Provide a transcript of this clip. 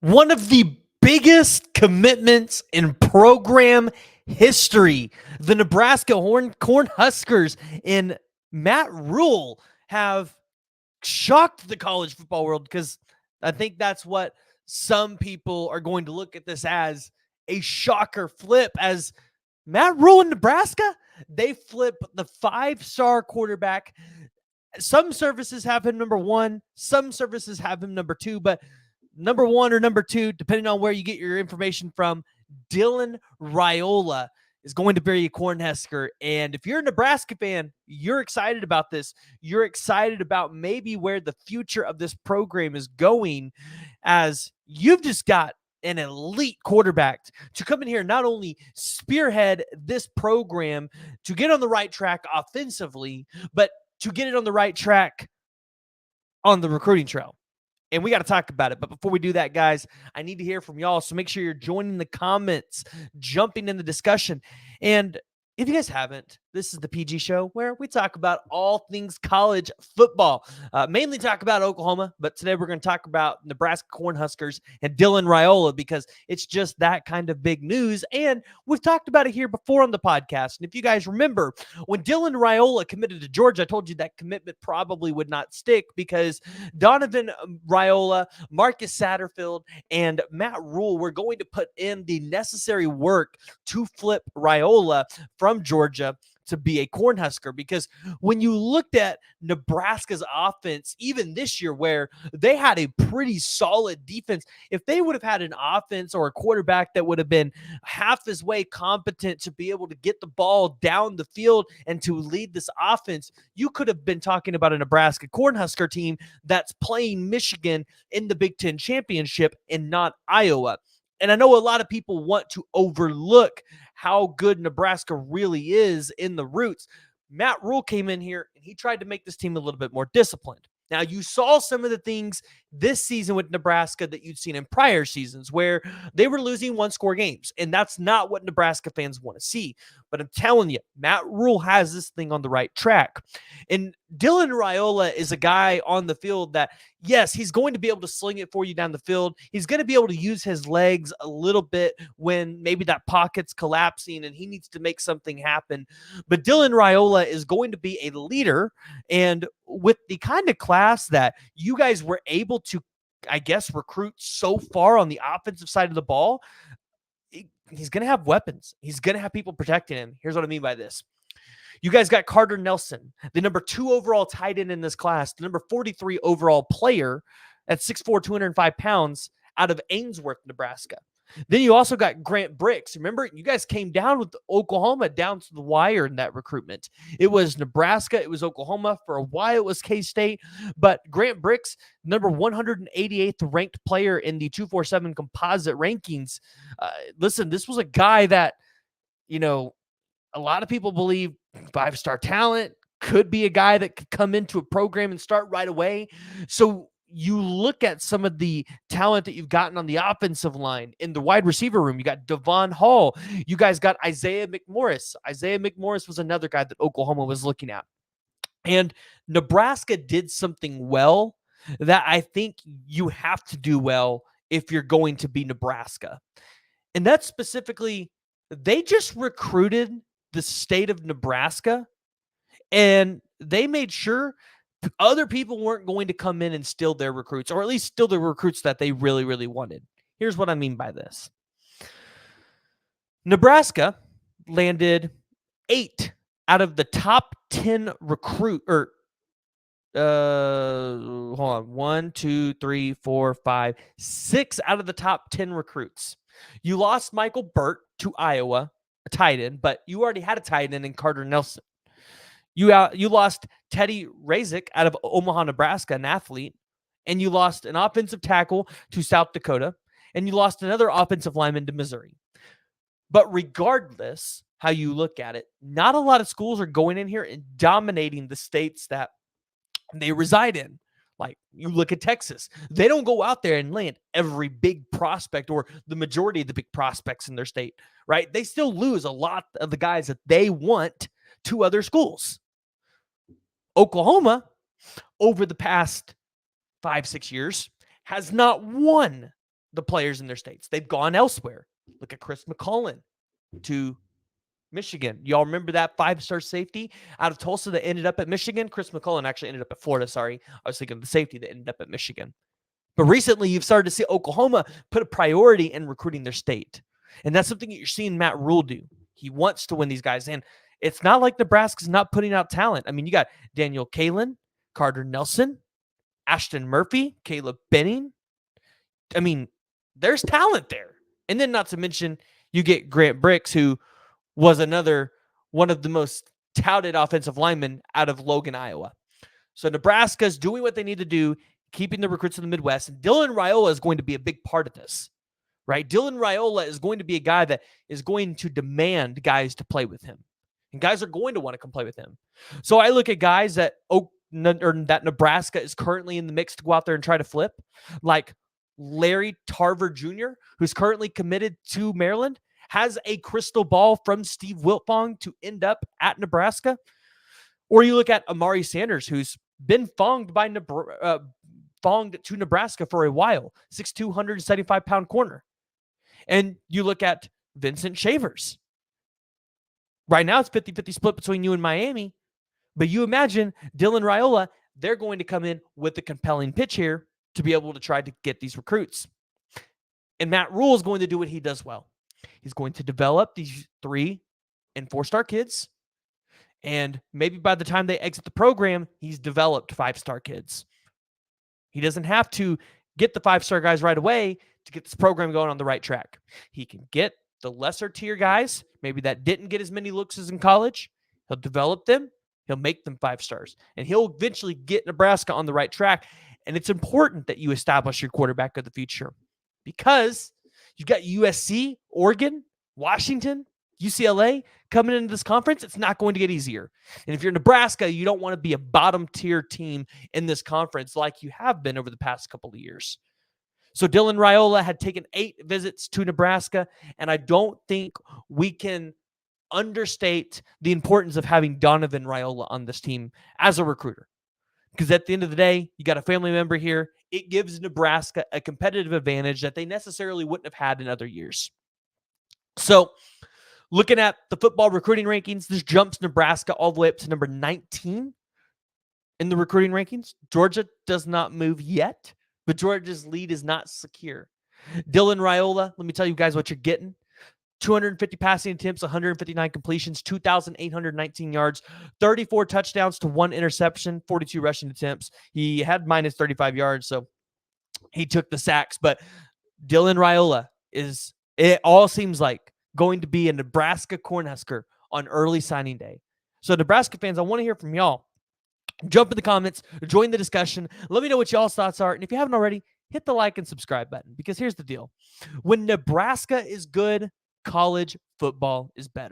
One of the biggest commitments in program history. The Nebraska Cornhuskers and Matt Rhule have shocked the college football world, because I think that's what some people are going to look at this as, a shocker flip, as Matt Rhule in Nebraska, they flip the 5-star quarterback. Some services have him number one, some services have him number two, but number one or number two, depending on where you get your information from, Dylan Raiola is going to be a Cornhusker. And if you're a Nebraska fan, you're excited about this. You're excited about maybe where the future of this program is going, as you've just got an elite quarterback to come in here, not only spearhead this program to get on the right track offensively, but to get it on the right track on the recruiting trail. And we got to talk about it. But before we do that, guys, I need to hear from y'all. So make sure you're joining the comments, jumping in the discussion. And if you guys haven't, this is the PG show where we talk about all things college football. Mainly talk about Oklahoma, but today we're going to talk about Nebraska Cornhuskers and Dylan Raiola, because it's just that kind of big news. And we've talked about it here before on the podcast. And if you guys remember, when Dylan Raiola committed to Georgia, I told you that commitment probably would not stick, because Donovan Raiola, Marcus Satterfield, and Matt Rhule were going to put in the necessary work to flip Raiola from Georgia to be a Cornhusker. Because when you looked at Nebraska's offense, even this year, where they had a pretty solid defense, if they would have had an offense or a quarterback that would have been half his way competent to be able to get the ball down the field and to lead this offense, you could have been talking about a Nebraska Cornhusker team that's playing Michigan in the Big Ten championship and not Iowa. And I know a lot of people want to overlook how good Nebraska really is in the roots. Matt Rhule came in here and he tried to make this team a little bit more disciplined. Now, you saw some of the things this season with Nebraska that you'd seen in prior seasons, where they were losing one-score games, and that's not what Nebraska fans want to see. But I'm telling you, Matt Rhule has this thing on the right track. And Dylan Raiola is a guy on the field that, yes, he's going to be able to sling it for you down the field. He's going to be able to use his legs a little bit when maybe that pocket's collapsing and he needs to make something happen. But Dylan Raiola is going to be a leader, and with the kind of class that you guys were able to, I guess, recruit so far on the offensive side of the ball, he's going to have weapons. He's going to have people protecting him. Here's what I mean by this. You guys got Carter Nelson, the number 2 overall tight end in this class, the number 43 overall player at 6'4", 205 pounds, out of Ainsworth, Nebraska. Then you also got Grant Bricks. Remember, you guys came down with Oklahoma down to the wire in that recruitment. It was Nebraska, it was Oklahoma. For a while, it was K-State. But Grant Bricks, number 188th ranked player in the 247 composite rankings. Listen, this was a guy that, a lot of people believe 5-star talent, could be a guy that could come into a program and start right away. So you look at some of the talent that you've gotten on the offensive line. In the wide receiver room, you got Devon Hall. You guys got Isaiah McMorris. Isaiah McMorris was another guy that Oklahoma was looking at. And Nebraska did something well that I think you have to do well if you're going to be Nebraska. And that's specifically, they just recruited the state of Nebraska, and they made sure other people weren't going to come in and steal their recruits, or at least steal the recruits that they really, really wanted. Here's what I mean by this. Nebraska landed 8 out of the top 10 hold on. 1, 2, 3, 4, 5, 6 out of the top 10 recruits. You lost Michael Burt to Iowa, a tight end, but you already had a tight end in Carter Nelson. You lost Teddy Razik out of Omaha, Nebraska, an athlete, and you lost an offensive tackle to South Dakota, and you lost another offensive lineman to Missouri. But regardless how you look at it, not a lot of schools are going in here and dominating the states that they reside in. Like, you look at Texas, they don't go out there and land every big prospect or the majority of the big prospects in their state, right? They still lose a lot of the guys that they want to other schools. Oklahoma, over the past 5-6 years, has not won the players in their states. They've gone elsewhere. Look at Chris McCollin to Michigan. Y'all remember that 5-star safety out of Tulsa that ended up at Michigan? Chris McCollin actually ended up at Florida. Sorry. I was thinking of the safety that ended up at Michigan. But recently, you've started to see Oklahoma put a priority in recruiting their state. And that's something that you're seeing Matt Rhule do. He wants to win these guys. And it's not like Nebraska's not putting out talent. I mean, you got Daniel Kalen, Carter Nelson, Ashton Murphy, Caleb Benning. I mean, there's talent there. And then not to mention, you get Grant Bricks, who was another one of the most touted offensive linemen out of Logan, Iowa. So Nebraska's doing what they need to do, keeping the recruits in the Midwest. And Dylan Raiola is going to be a big part of this, right? Dylan Raiola is going to be a guy that is going to demand guys to play with him. And guys are going to want to come play with him. So I look at guys that Nebraska is currently in the mix to go out there and try to flip, like Larry Tarver Jr., who's currently committed to Maryland, has a crystal ball from Steve Wiltfong to end up at Nebraska. Or you look at Amari Sanders, who's been fonged to Nebraska for a while, 6'2", 175-pound corner. And you look at Vincent Shavers. Right now, it's 50-50 split between you and Miami. But you imagine Dylan Raiola, they're going to come in with a compelling pitch here to be able to try to get these recruits. And Matt Rhule is going to do what he does well. He's going to develop these 3- and 4-star kids. And maybe by the time they exit the program, he's developed 5-star kids. He doesn't have to get the 5-star guys right away to get this program going on the right track. He can get the lesser tier guys, maybe that didn't get as many looks as in college. He'll develop them. He'll make them 5 stars. And he'll eventually get Nebraska on the right track. And it's important that you establish your quarterback of the future because you've got USC, Oregon, Washington, UCLA coming into this conference. It's not going to get easier. And if you're Nebraska, you don't want to be a bottom tier team in this conference like you have been over the past couple of years. So Dylan Raiola had taken 8 visits to Nebraska, and I don't think we can understate the importance of having Donovan Raiola on this team as a recruiter. Because at the end of the day, you got a family member here. It gives Nebraska a competitive advantage that they necessarily wouldn't have had in other years. So looking at the football recruiting rankings, this jumps Nebraska all the way up to number 19 in the recruiting rankings. Georgia does not move yet, but Georgia's lead is not secure. Dylan Raiola, let me tell you guys what you're getting. 250 passing attempts, 159 completions, 2,819 yards, 34 touchdowns to 1 interception, 42 rushing attempts. He had minus 35 yards, so he took the sacks. But Dylan Raiola is, it all seems like, going to be a Nebraska Cornhusker on early signing day. So Nebraska fans, I want to hear from y'all. Jump in the comments, join the discussion. Let me know what y'all's thoughts are. And if you haven't already, hit the like and subscribe button because here's the deal. When Nebraska is good, college football is better.